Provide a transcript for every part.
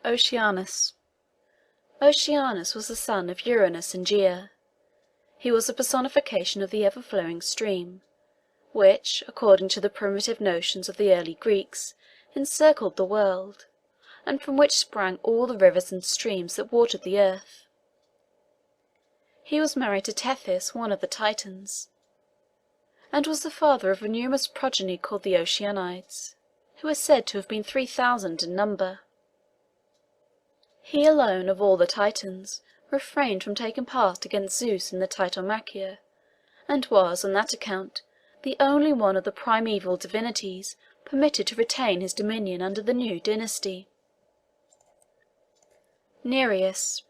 Oceanus. Oceanus was the son of Uranus and Gaia. He was a personification of the ever-flowing stream, which, according to the primitive notions of the early Greeks, encircled the world, and from which sprang all the rivers and streams that watered the earth. He was married to Tethys, one of the Titans, and was the father of a numerous progeny called the Oceanides, who are said to have been 3,000 in number. He alone of all the Titans refrained from taking part against Zeus in the Titomachia, and was, on that account, the only one of the primeval divinities permitted to retain his dominion under the new dynasty. Nereus.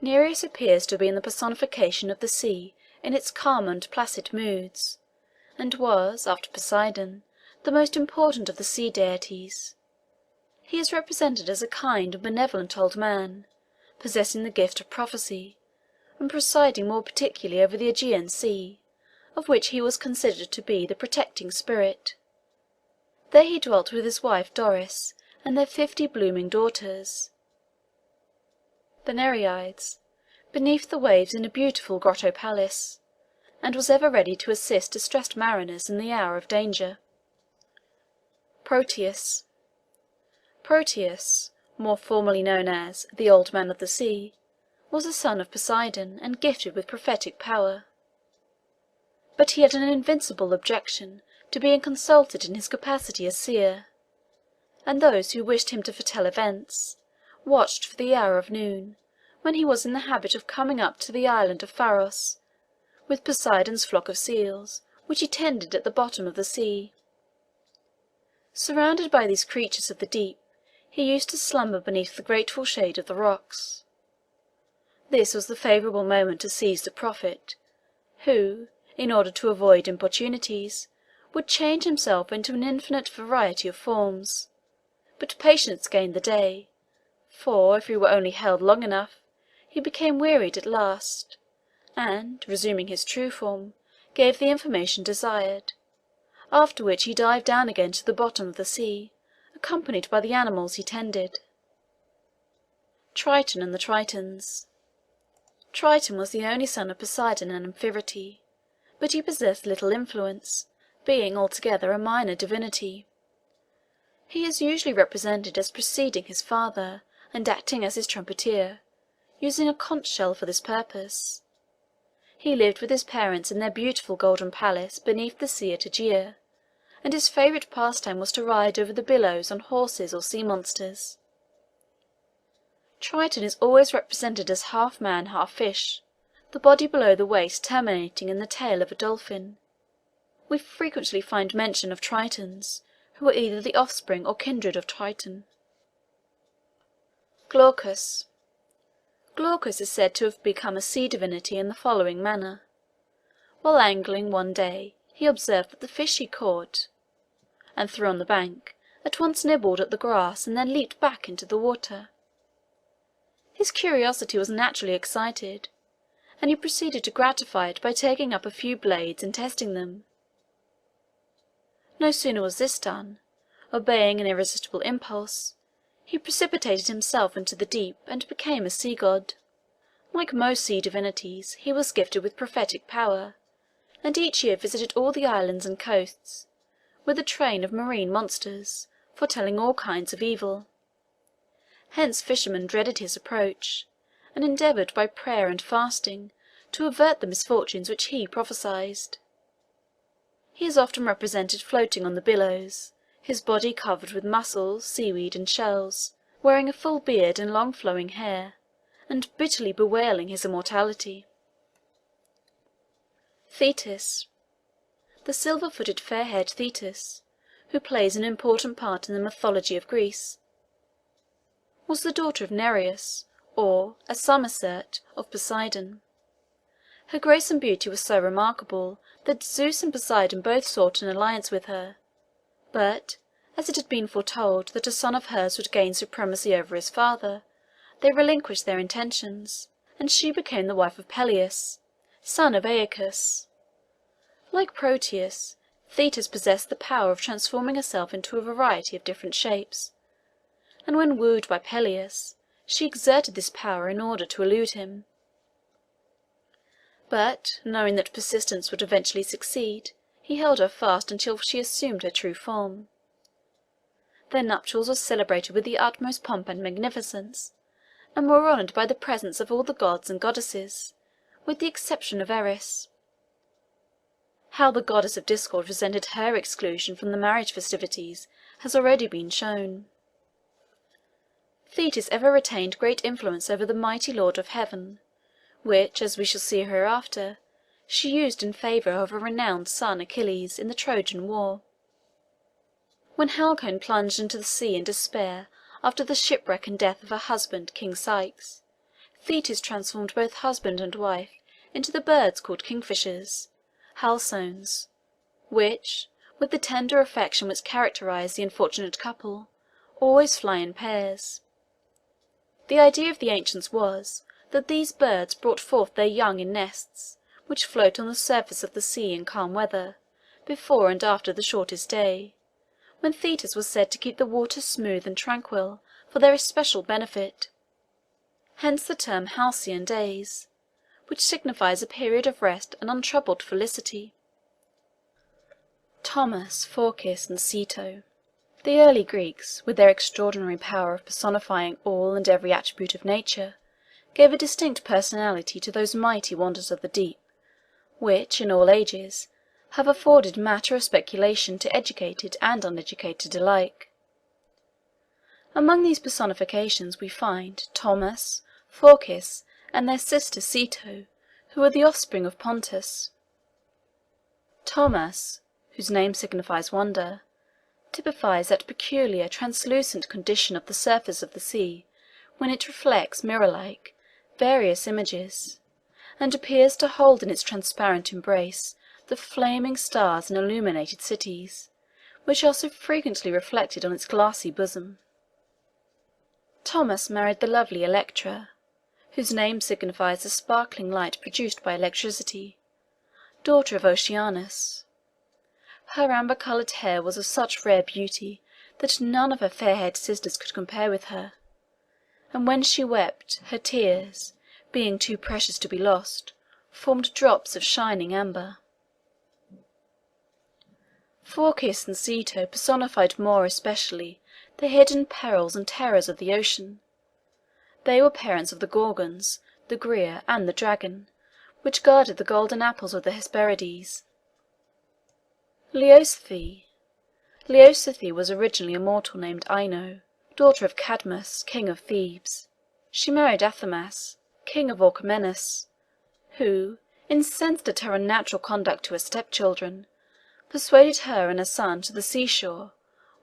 Nereus appears to have been the personification of the sea in its calm and placid moods, and was, after Poseidon, the most important of the sea deities. He is represented as a kind and benevolent old man, possessing the gift of prophecy, and presiding more particularly over the Aegean Sea, of which he was considered to be the protecting spirit. There he dwelt with his wife Doris and their 50 blooming daughters, the Nereides, beneath the waves in a beautiful grotto palace, and was ever ready to assist distressed mariners in the hour of danger. Proteus. Proteus, more formally known as the Old Man of the Sea, was a son of Poseidon and gifted with prophetic power. But he had an invincible objection to being consulted in his capacity as seer, and those who wished him to foretell events watched for the hour of noon, when he was in the habit of coming up to the island of Pharos, with Poseidon's flock of seals, which he tended at the bottom of the sea. Surrounded by these creatures of the deep, he used to slumber beneath the grateful shade of the rocks. This was the favourable moment to seize the prophet, who, in order to avoid importunities, would change himself into an infinite variety of forms. But patience gained the day, for, if he were only held long enough, he became wearied at last, and, resuming his true form, gave the information desired, after which he dived down again to the bottom of the sea, accompanied by the animals he tended. Triton and the Tritons. Triton was the only son of Poseidon and Amphitrite, but he possessed little influence, being altogether a minor divinity. He is usually represented as preceding his father, and acting as his trumpeter, using a conch shell for this purpose. He lived with his parents in their beautiful golden palace beneath the sea at Aegea, and his favourite pastime was to ride over the billows on horses or sea monsters. Triton is always represented as half man, half fish, the body below the waist terminating in the tail of a dolphin. We frequently find mention of Tritons, who are either the offspring or kindred of Triton. Glaucus. Glaucus is said to have become a sea divinity in the following manner. While angling one day, he observed that the fish he caught and threw on the bank at once nibbled at the grass and then leaped back into the water. His curiosity was naturally excited, and he proceeded to gratify it by taking up a few blades and testing them. No sooner was this done, obeying an irresistible impulse, he precipitated himself into the deep and became a sea god. Like most sea divinities, he was gifted with prophetic power, and each year visited all the islands and coasts, with a train of marine monsters, foretelling all kinds of evil. Hence fishermen dreaded his approach, and endeavoured by prayer and fasting to avert the misfortunes which he prophesied. He is often represented floating on the billows, his body covered with mussels, seaweed, and shells, wearing a full beard and long flowing hair, and bitterly bewailing his immortality. Thetis. The silver-footed fair-haired Thetis, who plays an important part in the mythology of Greece, was the daughter of Nereus, or, as some assert, of Poseidon. Her grace and beauty were so remarkable that Zeus and Poseidon both sought an alliance with her, but, as it had been foretold that a son of hers would gain supremacy over his father, they relinquished their intentions, and she became the wife of Peleus, son of Aeacus. Like Proteus, Thetis possessed the power of transforming herself into a variety of different shapes, and when wooed by Peleus, she exerted this power in order to elude him. But, knowing that persistence would eventually succeed, he held her fast until she assumed her true form. Their nuptials were celebrated with the utmost pomp and magnificence, and were honoured by the presence of all the gods and goddesses, with the exception of Eris. How the goddess of discord resented her exclusion from the marriage festivities has already been shown. Thetis ever retained great influence over the mighty lord of heaven, which, as we shall see hereafter, she used in favour of her renowned son Achilles in the Trojan War. When Halcyone plunged into the sea in despair after the shipwreck and death of her husband, King Ceyx, Thetis transformed both husband and wife into the birds called kingfishers, halcyons, which, with the tender affection which characterized the unfortunate couple, always fly in pairs. The idea of the ancients was that these birds brought forth their young in nests, which float on the surface of the sea in calm weather, before and after the shortest day, when Thetis was said to keep the waters smooth and tranquil for their especial benefit. Hence the term halcyon days, which signifies a period of rest and untroubled felicity. Thomas, Phorcys, and Ceto. The early Greeks, with their extraordinary power of personifying all and every attribute of nature, gave a distinct personality to those mighty wonders of the deep, which, in all ages, have afforded matter of speculation to educated and uneducated alike. Among these personifications we find Thomas, Phorcys, and their sister Ceto, who are the offspring of Pontus. Thomas, whose name signifies wonder, typifies that peculiar translucent condition of the surface of the sea when it reflects, mirror-like, various images, and appears to hold in its transparent embrace the flaming stars and illuminated cities, which are so frequently reflected on its glassy bosom. Thomas married the lovely Electra, whose name signifies the sparkling light produced by electricity, daughter of Oceanus. Her amber-coloured hair was of such rare beauty that none of her fair-haired sisters could compare with her, and when she wept, her tears, being too precious to be lost, formed drops of shining amber. Phorcys and Ceto personified more especially the hidden perils and terrors of the ocean. They were parents of the Gorgons, the Græa, and the dragon, which guarded the golden apples of the Hesperides. Leocythe. Leocythe was originally a mortal named Ino, daughter of Cadmus, king of Thebes. She married Athamas, king of Orchomenus, who, incensed at her unnatural conduct to her stepchildren, persuaded her and her son to the seashore,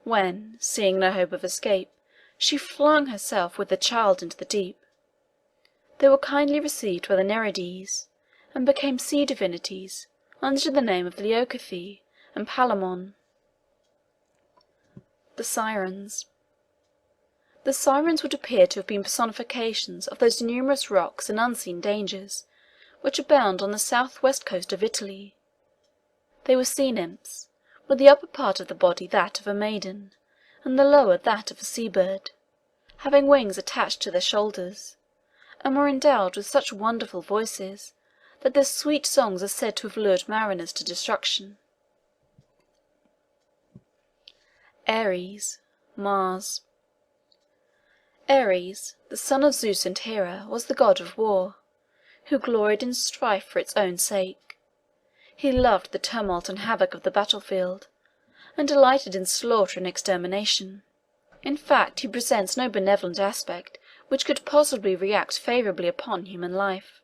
when, seeing no hope of escape, she flung herself with the child into the deep. They were kindly received by the Nereides, and became sea divinities under the name of Leucothoe and Palamon. The Sirens. The Sirens would appear to have been personifications of those numerous rocks and unseen dangers which abound on the south-west coast of Italy. They were sea nymphs, with the upper part of the body that of a maiden, and the lower that of a sea-bird, having wings attached to their shoulders, and were endowed with such wonderful voices that their sweet songs are said to have lured mariners to destruction. Ares, Mars. Ares, the son of Zeus and Hera, was the god of war, who gloried in strife for its own sake. He loved the tumult and havoc of the battlefield, and delighted in slaughter and extermination. In fact, he presents no benevolent aspect which could possibly react favourably upon human life.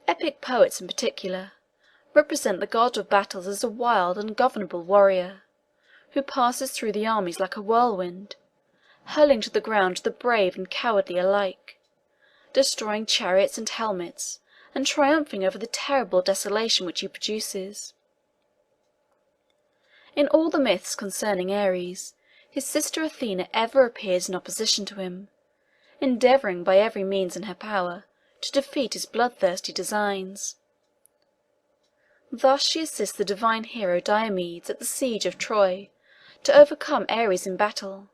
Epic poets, in particular, represent the god of battles as a wild, ungovernable warrior, who passes through the armies like a whirlwind, hurling to the ground the brave and cowardly alike, destroying chariots and helmets, and triumphing over the terrible desolation which he produces. In all the myths concerning Ares, his sister Athena ever appears in opposition to him, endeavouring by every means in her power to defeat his bloodthirsty designs. Thus she assists the divine hero Diomedes at the siege of Troy, to overcome Ares in battle,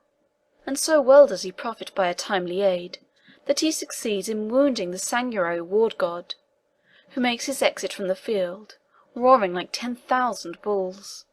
and so well does he profit by a timely aid, that he succeeds in wounding the sanguinary war god, who makes his exit from the field, roaring like 10,000 bulls.